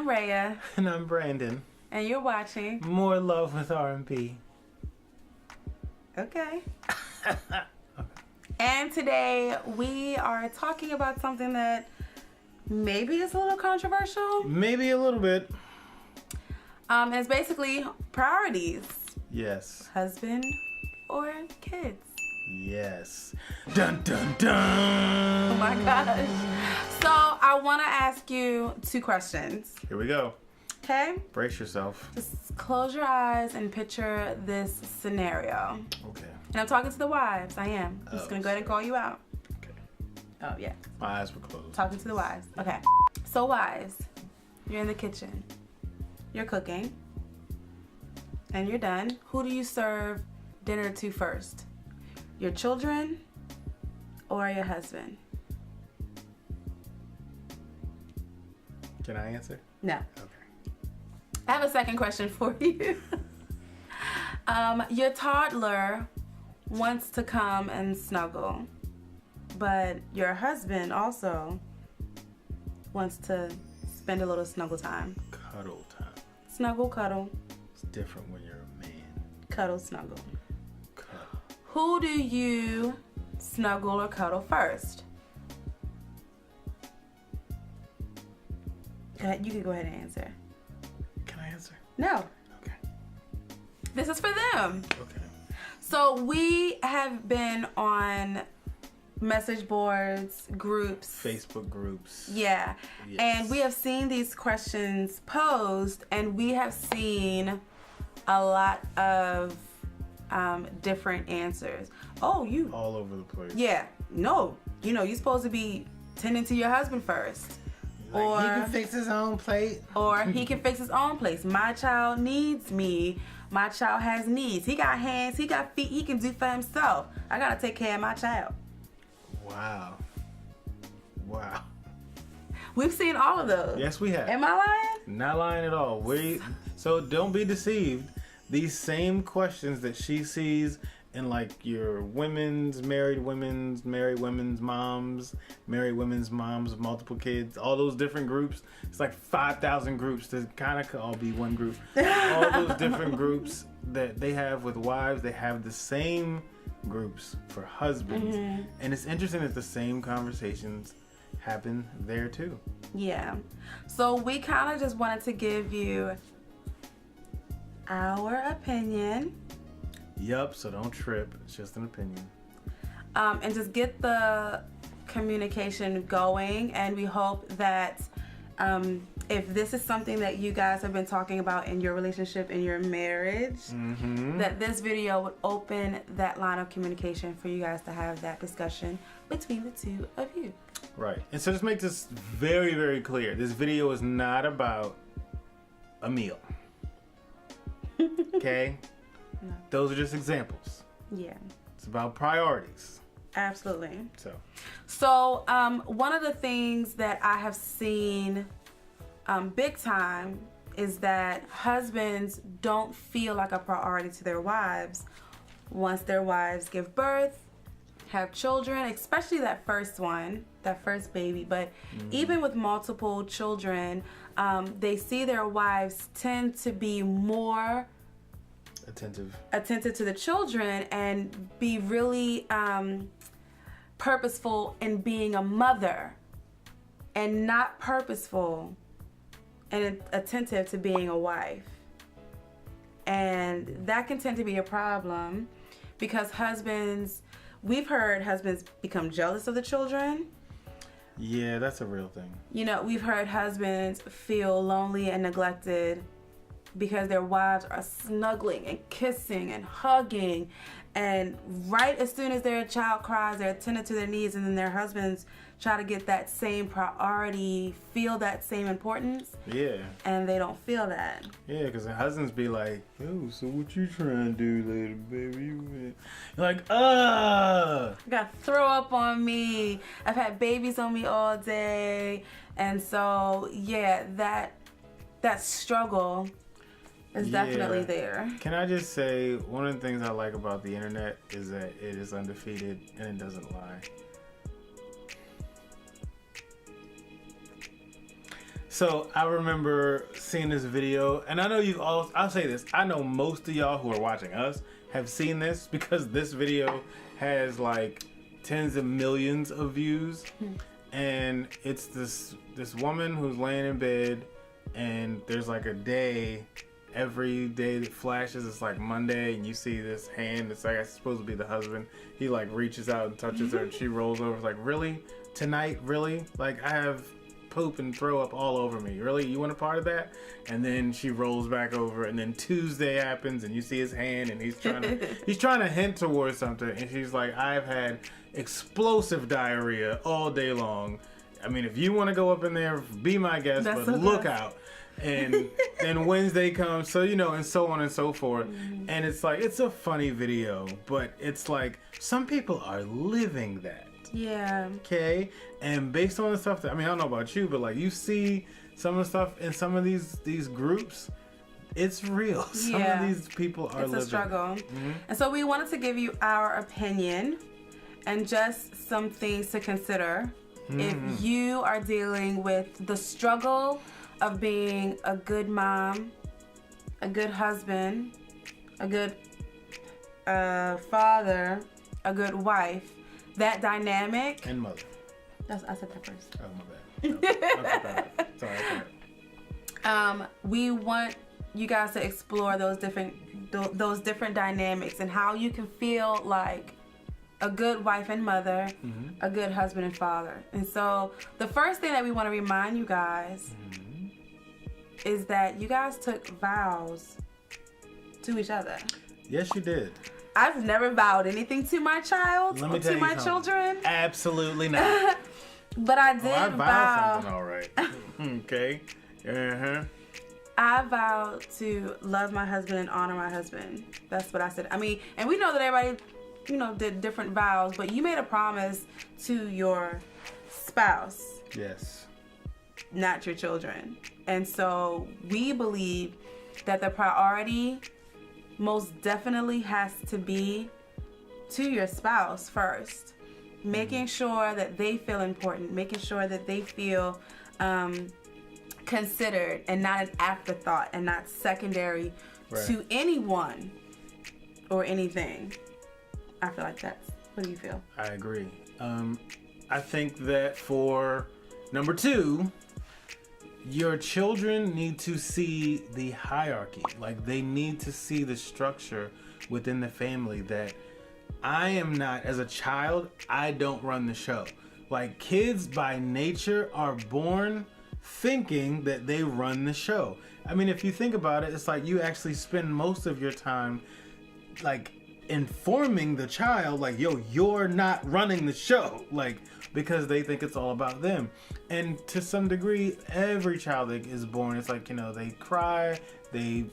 I'm Raya. And I'm Brandon. And you're watching More Love with R&B. Okay. And today we are talking about something that maybe is a little controversial. Maybe a little bit. It's basically priorities. Yes. Husband or kids. Yes. Dun dun dun. Oh my gosh. So I want to ask you 2 questions. Here we go. Okay? Brace yourself. Just close your eyes and picture this scenario. Okay. And I'm talking to the wives. I am. I'm just going to go ahead and call you out. Okay. Oh, yeah. My eyes were closed. Talking to the wives. Okay. So wives, you're in the kitchen. You're cooking. And you're done. Who do you serve dinner to first? Your children or your husband? Can I answer? No. Okay. I have a second question for you. Your toddler wants to come and snuggle, but your husband also wants to spend a little snuggle time. Cuddle time. Snuggle, cuddle. It's different when you're a man. Cuddle, snuggle. Cuddle. Who do you snuggle or cuddle first? You can go ahead and answer. Can I answer? No. Okay. This is for them. Okay. So we have been on message boards, groups. Facebook groups. Yeah. Yes. And we have seen these questions posed, and we have seen a lot of different answers. Oh, you. All over the place. Yeah. No. You know, you're supposed to be tending to your husband first. Like, Or he can fix his own plate. Or he can fix his own place. My child needs me. My child has needs. He got hands. He got feet. He can do for himself. I gotta take care of my child. Wow. Wow. We've seen all of those. Yes, we have. Am I lying? Not lying at all. So don't be deceived. These same questions that she sees in like your married women's moms, married women's moms, multiple kids, all those different groups. It's like 5,000 groups that kind of could all be one group. All those different groups that they have with wives, they have the same groups for husbands. Mm-hmm. And it's interesting that the same conversations happen there too. Yeah. So we kind of just wanted to give you our opinion. Yup, so don't trip. It's just an opinion. And just get the communication going. And we hope that if this is something that you guys have been talking about in your relationship, in your marriage, mm-hmm. that this video would open that line of communication for you guys to have that discussion between the two of you. Right. And so just make this very, very clear. This video is not about a meal. Okay? No. Those are just examples. Yeah. It's about priorities. Absolutely. So one of the things that I have seen big time is that husbands don't feel like a priority to their wives once their wives give birth, have children, especially that first baby. But even with multiple children, they see their wives tend to be more attentive to the children and be really purposeful in being a mother, and not purposeful and attentive to being a wife. And that can tend to be a problem because we've heard husbands become jealous of the children. Yeah, that's a real thing. You know, we've heard husbands feel lonely and neglected because their wives are snuggling and kissing and hugging, and right as soon as their child cries, they're attentive to their needs, and then their husbands try to get that same priority, feel that same importance. Yeah. And they don't feel that. Yeah, because the husbands be like, "Oh, so what you trying to do later, baby?" You're like, You got throw up on me. I've had babies on me all day. And so, yeah, that struggle is definitely there. Can I just say, one of the things I like about the internet is that it is undefeated and it doesn't lie. So I remember seeing this video, and I know you've all. I'll say this: I know most of y'all who are watching us have seen this because this video has like tens of millions of views, and it's this woman who's laying in bed, and there's like a day. Every day that flashes, it's like Monday, and you see this hand. It's like it's supposed to be the husband. He like reaches out and touches her, and she rolls over. It's like, really? Tonight? Really? Like, I have poop and throw up all over me. Really? You want a part of that? And then she rolls back over, and then Tuesday happens, and you see his hand, and he's trying to hint towards something, and she's like, I've had explosive diarrhea all day long. I mean, if you want to go up in there, be my guest, but look out. And then Wednesday comes, so and so on and so forth. And it's like, it's a funny video, but it's like some people are living that. Yeah. Okay. And based on the stuff that I don't know about you, but like you see some of the stuff in some of these groups, it's real. Some of these people are living. It's a struggle. And so we wanted to give you our opinion and just some things to consider if you are dealing with the struggle of being a good mom, a good husband, a good father, a good wife. That dynamic. And mother. I said that first. Oh, my bad. No, sorry. We want you guys to explore those different dynamics and how you can feel like a good wife and mother, a good husband and father. And so the first thing that we want to remind you guys is that you guys took vows to each other. Yes, you did. I've never vowed anything to my child or to my children. Absolutely not. But I did I vow something all right. Okay. I vowed to love my husband and honor my husband. That's what I said. And we know that everybody, did different vows, but you made a promise to your spouse. Yes. Not your children. And so we believe that the priority most definitely has to be to your spouse first. Making sure that they feel important, making sure that they feel considered and not an afterthought and not secondary to anyone or anything. I feel like what do you feel? I agree. I think that for number 2, your children need to see the hierarchy. Like, they need to see the structure within the family that I am not, as a child, I don't run the show. Like, kids by nature are born thinking that they run the show. If you think about it, it's like you actually spend most of your time, like, informing the child, like, yo, you're not running the show. Like, because they think it's all about them. And to some degree, every child that is born, it's like, they cry, they,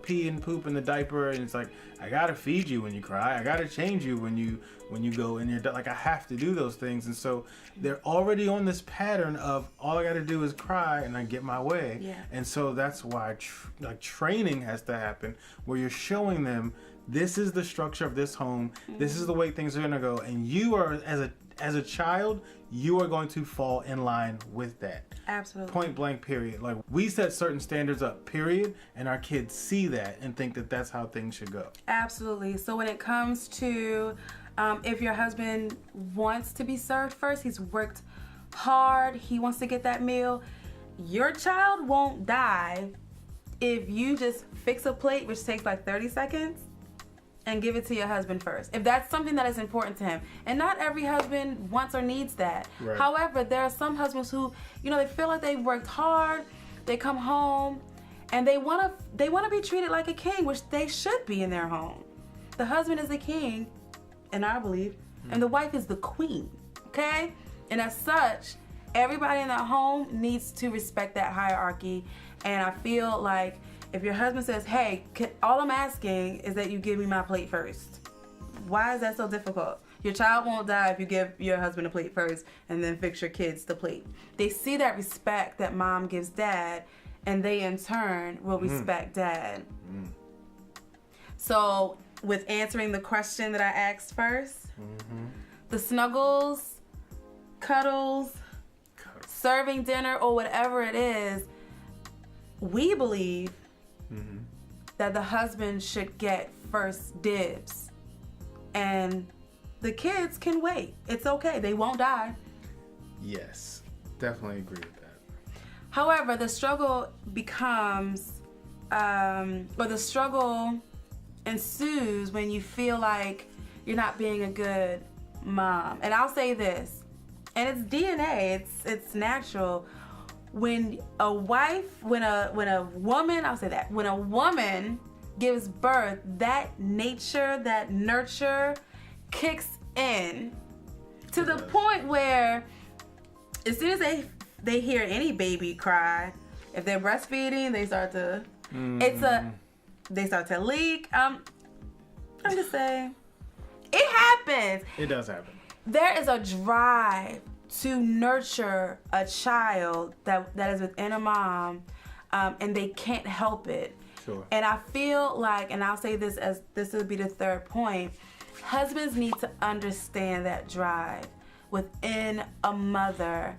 pee and poop in the diaper, and it's like, I gotta feed you when you cry, I gotta change you when you go in your, like, I have to do those things. And so they're already on this pattern of all I gotta do is cry and I get my way. Yeah. And so that's why training has to happen, where you're showing them this is the structure of this home, this is the way things are gonna go, and you are, as a child, you are going to fall in line with that. Absolutely. Point blank, period. Like, we set certain standards up, period, and our kids see that and think that that's how things should go. Absolutely. So when it comes to if your husband wants to be served first, he's worked hard, he wants to get that meal, your child won't die if you just fix a plate, which takes like 30 seconds, and give it to your husband first. If that's something that is important to him. And not every husband wants or needs that. Right. However, there are some husbands who, they feel like they've worked hard, they come home, and they want to be treated like a king, which they should be in their home. The husband is the king, in our belief, and the wife is the queen, okay? And as such, everybody in that home needs to respect that hierarchy. And I feel like if your husband says, hey, all I'm asking is that you give me my plate first. Why is that so difficult? Your child won't die if you give your husband a plate first and then fix your kids the plate. They see that respect that mom gives dad, and they in turn will respect dad. So with answering the question that I asked first, the snuggles, cuddles, serving dinner or whatever it is, we believe that the husband should get first dibs. And the kids can wait. It's okay. They won't die. Yes, definitely agree with that. However, the struggle becomes, or the struggle ensues when you feel like you're not being a good mom. And I'll say this, and it's DNA, it's natural. When a woman, I'll say that, when a woman gives birth, that nature, that nurture kicks in to the point where as soon as they hear any baby cry, if they're breastfeeding, they start to they start to leak. I'm just saying, it happens. It does happen. There is a drive to nurture a child that is within a mom, and they can't help it. Sure. And I feel like, and I'll say this as this will be the third point, husbands need to understand that drive within a mother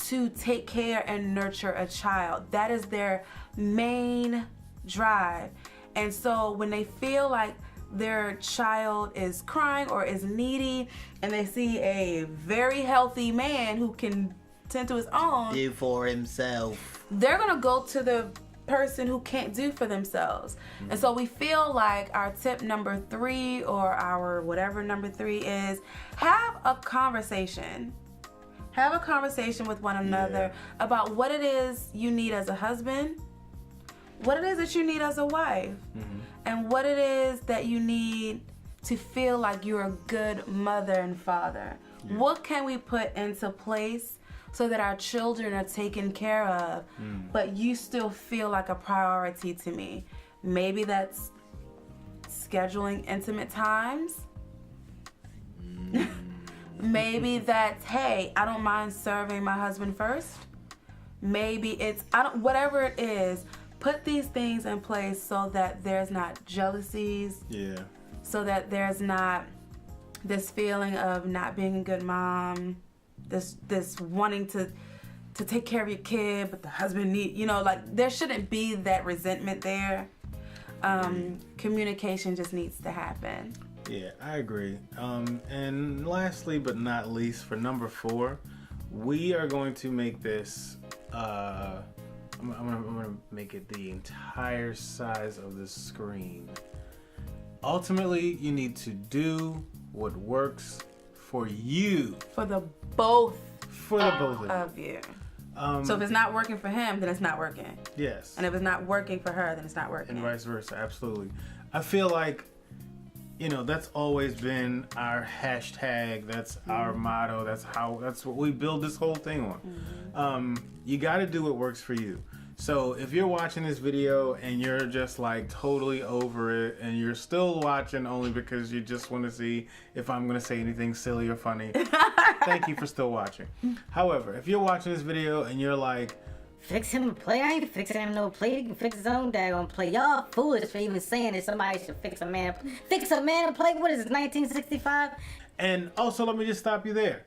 to take care and nurture a child. That is their main drive. And so when they feel like their child is crying or is needy and they see a very healthy man who can tend to his own, do for himself, they're gonna go to the person who can't do for themselves. And so we feel like our tip number 3 or our whatever number 3 is, have a conversation. Have a conversation with one another about what it is you need as a husband, what it is that you need as a wife, and what it is that you need to feel like you're a good mother and father. What can we put into place so that our children are taken care of, but you still feel like a priority to me? Maybe that's scheduling intimate times. Maybe that's, hey, I don't mind serving my husband first. Maybe it's, whatever it is, put these things in place so that there's not jealousies. Yeah. So that there's not this feeling of not being a good mom, this wanting to take care of your kid, but the husband like there shouldn't be that resentment there. Communication just needs to happen. Yeah, I agree. And lastly, but not least, for number 4, we are going to make this. I'm gonna make it the entire size of the screen. Ultimately, you need to do what works for you. For the both of you. So if it's not working for him, then it's not working. Yes. And if it's not working for her, then it's not working. And vice versa, absolutely. I feel like, that's always been our hashtag. That's our motto. That's what we build this whole thing on. You got to do what works for you. So if you're watching this video and you're just like totally over it and you're still watching only because you just want to see if I'm going to say anything silly or funny, thank you for still watching. However, if you're watching this video and you're like, fix him a play, I ain't fixing him no play, he can fix his own daggone play. Y'all foolish for even saying that somebody should fix a man a play. What is this, 1965? And also, let me just stop you there.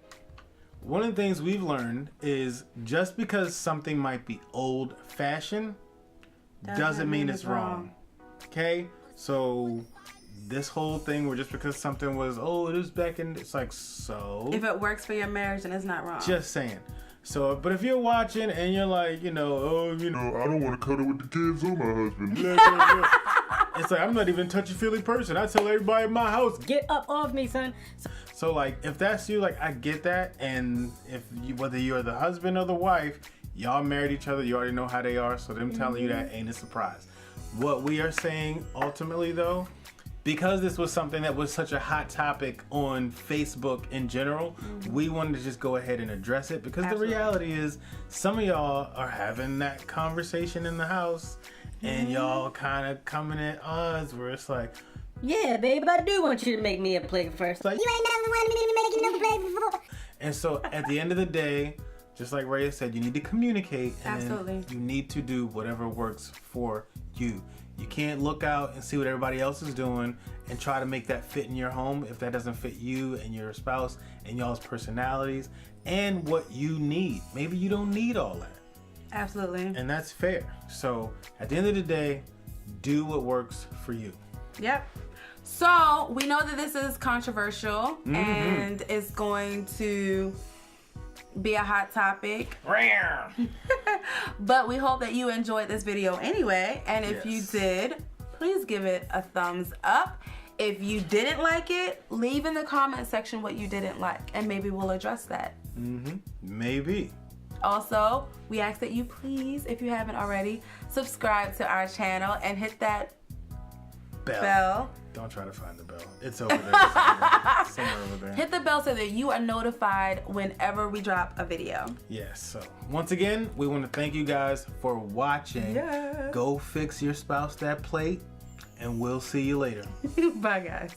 One of the things we've learned is just because something might be old-fashioned doesn't mean it's wrong. Okay? So this whole thing where just because something was, it is back in, it's like, so. If it works for your marriage, then it's not wrong. Just saying. So, but if you're watching and you're like, I don't want to cuddle with the kids or my husband. It's like, I'm not even a touchy-feely person. I tell everybody in my house, get up off me, son. So, like, if that's you, like, I get that. And whether you're the husband or the wife, y'all married each other, you already know how they are. So them telling you that ain't a surprise. What we are saying ultimately, though, because this was something that was such a hot topic on Facebook in general, we wanted to just go ahead and address it. Because the reality is, some of y'all are having that conversation in the house. And y'all kind of coming at us where it's like, yeah, babe, I do want you to make me a play first. Like, you ain't never wanted me to make no play before. And so at the end of the day, just like Raya said, you need to communicate. And Absolutely. you need to do whatever works for you. You can't look out and see what everybody else is doing and try to make that fit in your home if that doesn't fit you and your spouse and y'all's personalities and what you need. Maybe you don't need all that. Absolutely. And that's fair. So at the end of the day, do what works for you. Yep. So we know that this is controversial and it's going to be a hot topic. But we hope that you enjoyed this video anyway. And if you did, please give it a thumbs up. If you didn't like it, leave in the comment section what you didn't like and maybe we'll address that. Maybe. Also, we ask that you please, if you haven't already, subscribe to our channel and hit that bell. Don't try to find the bell. It's over there. Somewhere over there. Hit the bell so that you are notified whenever we drop a video. Yes. So once again, we want to thank you guys for watching. Yes. Go fix your spouse that plate, and we'll see you later. Bye, guys.